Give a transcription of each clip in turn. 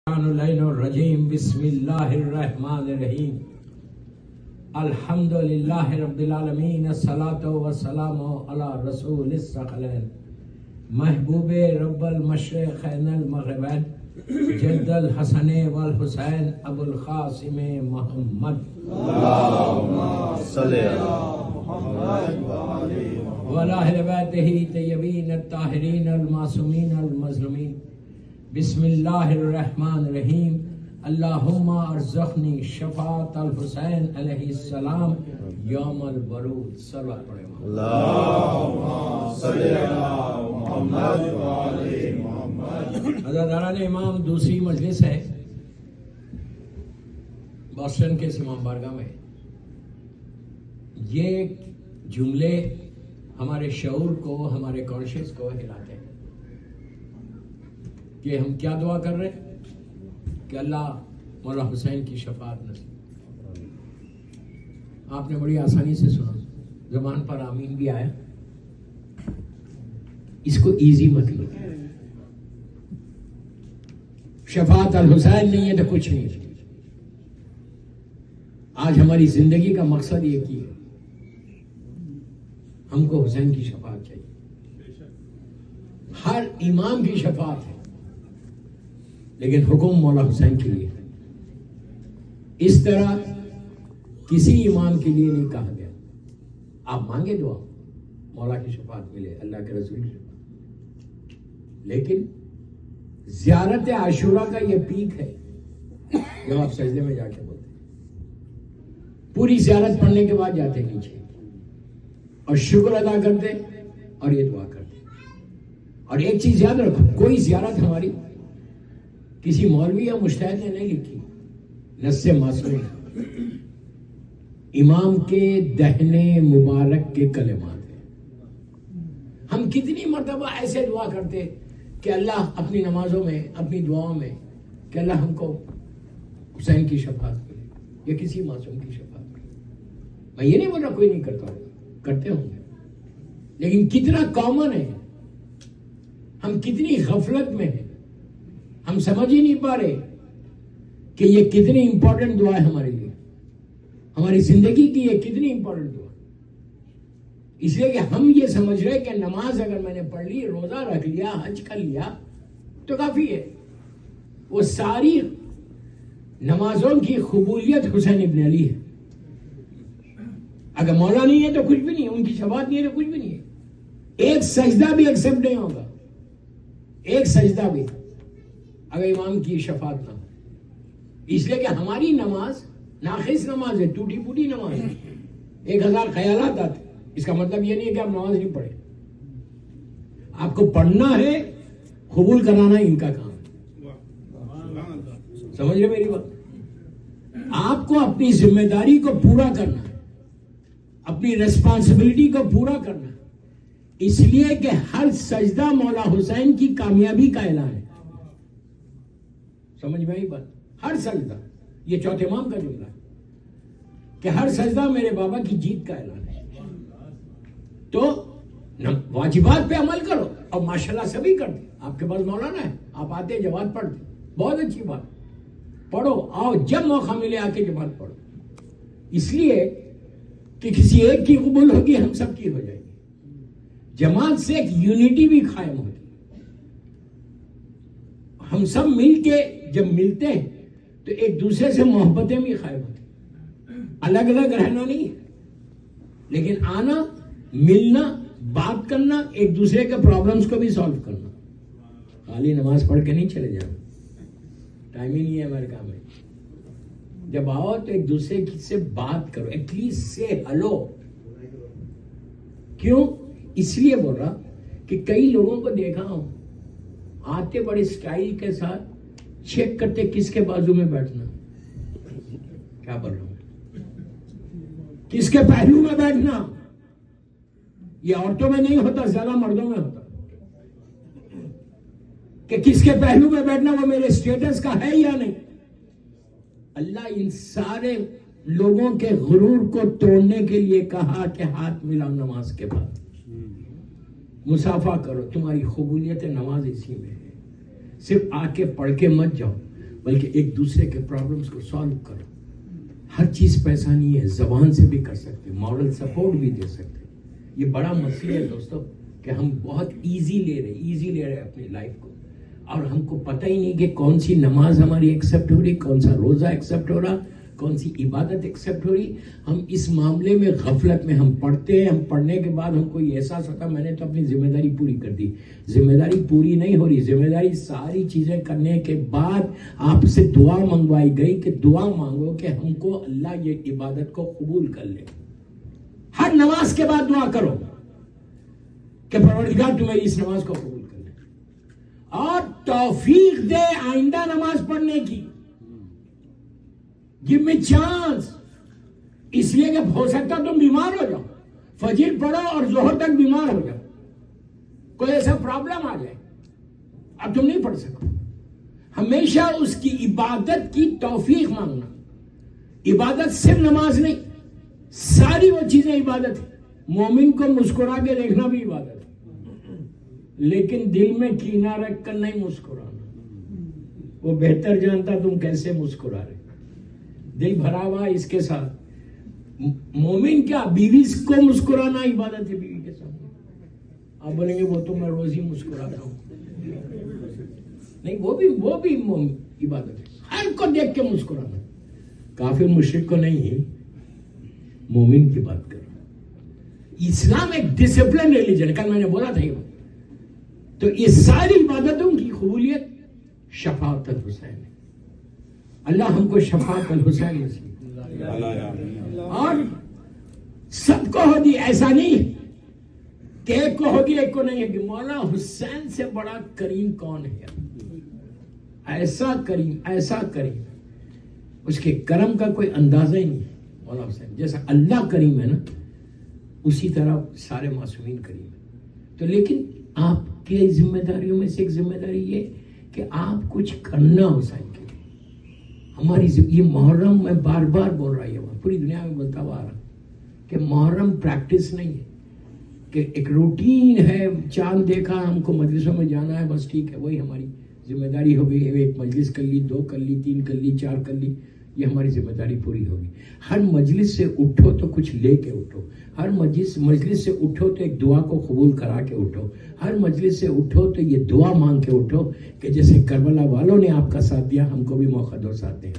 الرجیم بسم اللہ الرحمن الرحیم الحمد للہ رب العالمین الصلاۃ والسلام علی رسول الثقلین محبوب رب المشرقین المغربین جد الحسن والحسین ابو القاسم محمد اللہم صلی علی محمد وعلی اہل بیتہ طیبین الطاہرین المعصومین المظلومین بسم اللہ الرحمن الرحیم اللہم ارزقنی شفاعت الحسین علیہ السلام یوم الورود صلوات پڑھیں اللہم صلی علی محمد وعلی محمد۔ عزیزان امام دوسری مجلس ہے بوسٹن کے امام بارگاہ میں۔ یہ جملے ہمارے شعور کو، ہمارے کانشیس کو ہلاتے ہیں کہ ہم کیا دعا کر رہے ہیں کہ اللہ مولا حسین کی شفاعت نصیب۔ آپ نے بڑی آسانی سے سنا، زبان پر آمین بھی آیا۔ اس کو ایزی مت لو، شفاعت الحسین نہیں ہے تو کچھ نہیں۔ آج ہماری زندگی کا مقصد یہ ہے، ہم کو حسین کی شفاعت چاہیے۔ ہر امام کی شفاعت ہے لیکن حکم مولا حسین کے لیے ہے۔ اس طرح کسی امام کے لیے نہیں کہا گیا آپ مانگے دعا مولا کی شفاعت ملے، اللہ کے رسول کی شفاعت، لیکن زیارت عاشورہ کا یہ پیک ہے جب آپ سجدے میں جا کے بولتے ہیں، پوری زیارت پڑھنے کے بعد جاتے نیچے اور شکر ادا کرتے اور یہ دعا کرتے۔ اور ایک چیز یاد رکھو، کوئی زیارت ہماری کسی مولوی یا مجتہد نے نہیں لکھی، نص معصوم امام کے دہنے مبارک کے کلمات ہیں۔ ہم کتنی مرتبہ ایسے دعا کرتے کہ اللہ اپنی نمازوں میں، اپنی دعاؤں میں، کہ اللہ ہم کو حسین کی شفاعت ملے یا کسی معصوم کی شفاعت ملے۔ میں یہ نہیں بول رہا کوئی نہیں کرتا ہوگا، کرتے ہوں گے، لیکن کتنا کامن ہے، ہم کتنی غفلت میں ہیں، ہم سمجھ ہی نہیں پا رہے کہ یہ کتنی امپورٹنٹ دعا ہے ہمارے لیے، ہماری زندگی کی یہ کتنی امپورٹنٹ دعا۔ اس لیے کہ ہم یہ سمجھ رہے کہ نماز اگر میں نے پڑھ لی، روزہ رکھ لیا، حج کر لیا تو کافی ہے۔ وہ ساری نمازوں کی قبولیت حسین ابن علی ہے۔ اگر مولا نہیں ہے تو کچھ بھی نہیں ہے، ان کی شفاعت نہیں ہے تو کچھ بھی نہیں ہے۔ ایک سجدہ بھی ایکسپٹ نہیں ہوگا، ایک سجدہ بھی، اگر امام کی شفاعت نہ ہو۔ اس لیے کہ ہماری نماز ناقص نماز ہے، ٹوٹی پھوٹی نماز ہے، 1000 خیالات آتے۔ اس کا مطلب یہ نہیں ہے کہ آپ نماز نہیں پڑھیں، آپ کو پڑھنا ہے، قبول کرانا ان کا کام ہے۔ سمجھ رہے میری بات؟ آپ کو اپنی ذمہ داری کو پورا کرنا ہے، اپنی ریسپانسبلٹی کو پورا کرنا ہے، اس لیے کہ ہر سجدہ مولا حسین کی کامیابی کا اعلان ہے۔ سمجھ میں آئی بات؟ ہر سجدہ، یہ چوتھے امام کا جملہ ہے کہ ہر سجدہ میرے بابا کی جیت کا اعلان ہے۔ تو واجبات پہ عمل کرو، اور ماشاءاللہ سبھی کرتے۔ آپ کے پاس مولانا ہے، آپ آتے جماعت پڑھتے، بہت اچھی بات، پڑھو، آؤ، جب موقع ملے آ کے جماعت پڑھو، اس لیے کہ کسی ایک کی قبول ہوگی، ہم سب کی ہو جائے گی۔ جماعت سے ایک یونٹی بھی قائم ہوگی، ہم سب مل کے جب ملتے ہیں تو ایک دوسرے سے محبتیں بھی قائم ہوتی، الگ الگ رہنا نہیں ہے، لیکن آنا، ملنا، بات کرنا، ایک دوسرے کے پرابلمز کو بھی سالو کرنا۔ خالی نماز پڑھ کے نہیں چلے جانا، ٹائم ہی نہیں ہے امریکہ میں۔ جب آؤ تو ایک دوسرے سے بات کرو، ایٹ لیسٹ سے ہلو۔ کیوں؟ اس لیے بول رہا کہ کئی لوگوں کو دیکھا ہوں، آتے بڑے سٹائل کے ساتھ، چیک کرتے کس کے بازو میں بیٹھنا، کیا بول رہا ہوں، کس کے پہلو میں بیٹھنا۔ یہ عورتوں میں نہیں ہوتا، زیادہ مردوں میں ہوتا کہ کس کے پہلو میں بیٹھنا، وہ میرے اسٹیٹس کا ہے یا نہیں۔ اللہ ان سارے لوگوں کے غرور کو توڑنے کے لیے کہا کہ ہاتھ ملاؤ نماز کے بعد، مصافحہ کرو، تمہاری قبولیت نماز اسی میں ہے۔ صرف آ کے پڑھ کے مت جاؤ، بلکہ ایک دوسرے کے پرابلمز کو سالو کرو. ہر چیز پیسہ نہیں ہے, زبان سے بھی کر سکتے, مورل سپورٹ بھی دے سکتے. یہ بڑا مسئلہ ہے دوستو کہ ہم بہت ایزی لے رہے اپنی لائف کو, اور ہم کو پتہ ہی نہیں کہ کون سی نماز ہماری ایکسیپٹ ہو رہی, کون سا روزہ ایکسیپٹ ہو رہا, کون سی عبادت ایکسیپٹ ہو رہی. ہم اس معاملے میں غفلت میں ہم پڑھتے ہیں, ہم پڑھنے کے بعد ہم کو یہ احساس ہوتا میں نے تو اپنی ذمہ داری پوری کر دی. ذمہ داری پوری نہیں ہو رہی. ذمہ داری ساری چیزیں کرنے کے بعد آپ سے دعا منگوائی گئی کہ دعا مانگو کہ ہم کو اللہ یہ عبادت کو قبول کر لے. ہر نماز کے بعد دعا کرو کہ پروردگار تو میری اس نماز کو قبول کر لے اور توفیق دے آئندہ نماز پڑھنے کی. Give me chance. اس لیے کہ ہو سکتا تم بیمار ہو جاؤ, فجر پڑھو اور ظہر تک بیمار ہو جاؤ, کوئی ایسا پرابلم آ جائے, اب تم نہیں پڑھ سکو. ہمیشہ اس کی عبادت کی توفیق مانگنا. عبادت صرف نماز نہیں, ساری وہ چیزیں عبادت ہے. مومن کو مسکرا کے دیکھنا بھی عبادت ہے, لیکن دل میں کینہ رکھ کر نہیں مسکرانا. وہ بہتر جانتا تم کیسے مسکرا رہے. دل بھرا ہوا اس کے ساتھ. مومن کیا, بیوی کو مسکرانا عبادت ہے. بیوی کے ساتھ آپ بولیں گے وہ تو میں روز ہی مسکراتا ہوں. نہیں, وہ بھی عبادت ہے. ہر کو دیکھ کے مسکرانا. کافر مشرک کو نہیں, مومن کی بات کر رہا ہوں. اسلام ایک ڈسپلن ریلیجن, کل میں نے بولا تھا یہ. تو یہ ساری عبادتوں کی قبولیت شفاعت الحسین ہے. اللہ ہم کو شفاعت الحسین نصیب. اور سب کو ہوگی, ایسا نہیں کہ ایک کو ہوگی ایک کو نہیں ہوگی. مولا حسین سے بڑا کریم کون ہے؟ ایسا کریم اس کے کرم کا کوئی اندازہ ہی نہیں. مولا حسین جیسا اللہ کریم ہے نا, اسی طرح سارے معصومین کریم ہیں. تو لیکن آپ کے ذمہ داریوں میں سے ایک ذمہ داری یہ کہ آپ کچھ کرنا حسین کے. ہماری یہ محرم میں بار بار بول رہا ہے, پوری دنیا میں بولتا ہوا آ رہا کہ محرم پریکٹس نہیں ہے, کہ ایک روٹین ہے. چاند دیکھا, ہم کو مجلسوں میں جانا ہے, بس ٹھیک ہے, وہی ہماری ذمہ داری ہو گئی. ایک مجلس کر لی, 2 کر لی, 3 کر لی, 4 کر لی, یہ ہماری ذمہ داری پوری ہوگی. ہر مجلس سے اٹھو تو کچھ لے کے اٹھو. ہر مجلس سے اٹھو تو ایک دعا کو قبول کرا کے اٹھو. ہر مجلس سے اٹھو تو یہ دعا مانگ کے اٹھو کہ جیسے کربلا والوں نے آپ کا ساتھ دیا, ہم کو بھی موقع دو ساتھ دیں.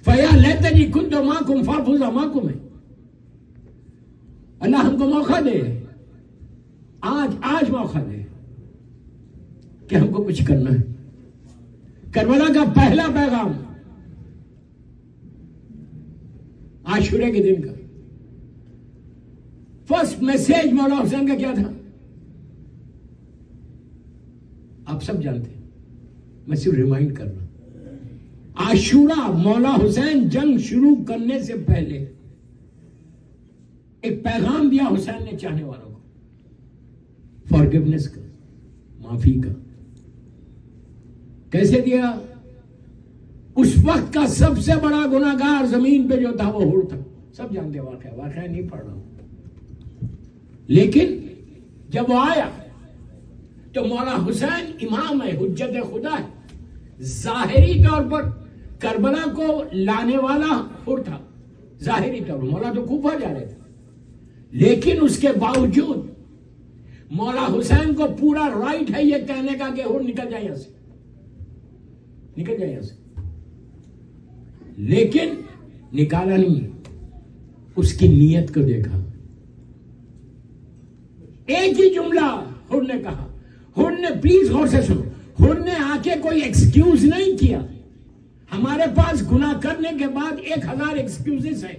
فَيَا لَيْتَنِي كُنْتُ مَعَكُمْ فَأَفُوزَ مَعَكُمْ ہے. اللہ ہم کو موقع دے, آج موقع دے کہ ہم کو کچھ کرنا ہے. کربلا کا پہلا پیغام عاشورے کے دن کا فرسٹ میسج مولا حسین کا کیا تھا آپ سب جانتے ہیں, میں صرف ریمائنڈ کر رہا ہوں. عاشورہ, مولا حسین جنگ شروع کرنے سے پہلے ایک پیغام دیا حسین نے چاہنے والوں کو, فارگیونیس کا, معافی کا. کیسے دیا؟ اس وقت کا سب سے بڑا گناہگار زمین پہ جو تھا وہ ہور تھا. سب جانتے واقعہ نہیں پڑھ رہا ہوں. لیکن جب وہ آیا تو مولا حسین امام ہے, حجت خدا ہے. ظاہری طور پر کربلا کو لانے والا ہور تھا, ظاہری طور پر مولا تو کوفہ جا رہے تھے, لیکن اس کے باوجود مولا حسین کو پورا رائٹ ہے یہ کہنے کا کہ ہور نکل جائے یہاں سے, نکل جائے یہاں سے. لیکن نکالا نہیں, اس کی نیت کو دیکھا. ایک ہی جملہ ہور نے کہا. ہور نے, پلیز غور سے سنو, ہور نے آ کے کوئی ایکسکیوز نہیں کیا. ہمارے پاس گناہ کرنے کے بعد 1000 ایکسکیوزز ہے,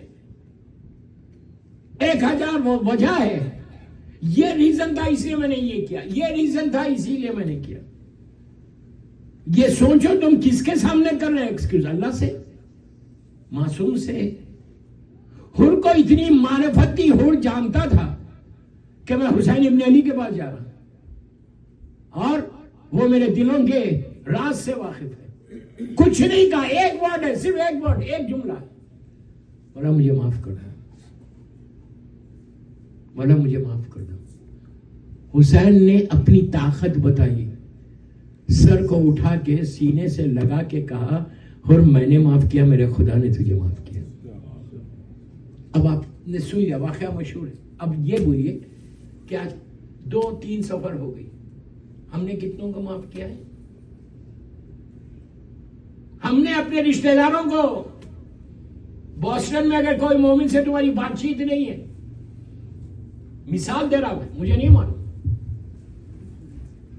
1000 وجہ ہے. یہ ریزن تھا اس لیے میں نے یہ کیا, یہ ریزن تھا اسی لیے میں نے کیا. یہ سوچو تم کس کے سامنے کر رہے ایکسکیوز؟ اللہ سے, معصوم سے. ہور کو اتنی معرفت تھی, ہور جانتا تھا کہ میں حسین ابن علی کے پاس جا رہا ہوں اور وہ میرے دلوں کے راز سے واقف ہے. کچھ نہیں کہا, ایک ورڈ ہے, صرف ایک ورڈ, ایک جملہ. مولا مجھے معاف کر دو, مولا مجھے معاف کر دو. حسین نے اپنی طاقت بتائی. سر کو اٹھا کے سینے سے لگا کے کہا اور میں نے معاف کیا، میرے خدا نے تجھے معاف کیا. اب آپ نے سن لیا، واقعہ مشہور ہے. اب یہ بولیے کیا 2-3 سفر ہو گئی، ہم نے کتنوں کو معاف کیا ہے؟ ہم نے اپنے رشتہ داروں کو، بوسٹن میں اگر کوئی مومن سے تمہاری بات چیت نہیں ہے، مثال دے رہا ہوں، مجھے نہیں معلوم،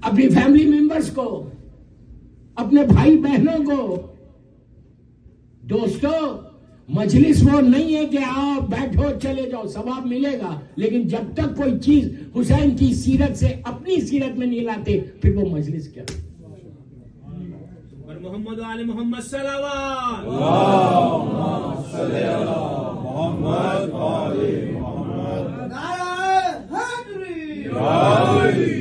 اپنی فیملی ممبرز کو، اپنے بھائی بہنوں کو، دوستو مجلس وہ نہیں ہے کہ آؤ بیٹھو چلے جاؤ، ثواب ملے گا، لیکن جب تک کوئی چیز حسین کی سیرت سے اپنی سیرت میں نہیں لاتے پھر وہ مجلس کیا؟ محمد علی محمد صلوات اللہم صلی علی محمد وعلی محمد. نعرہ حیدری.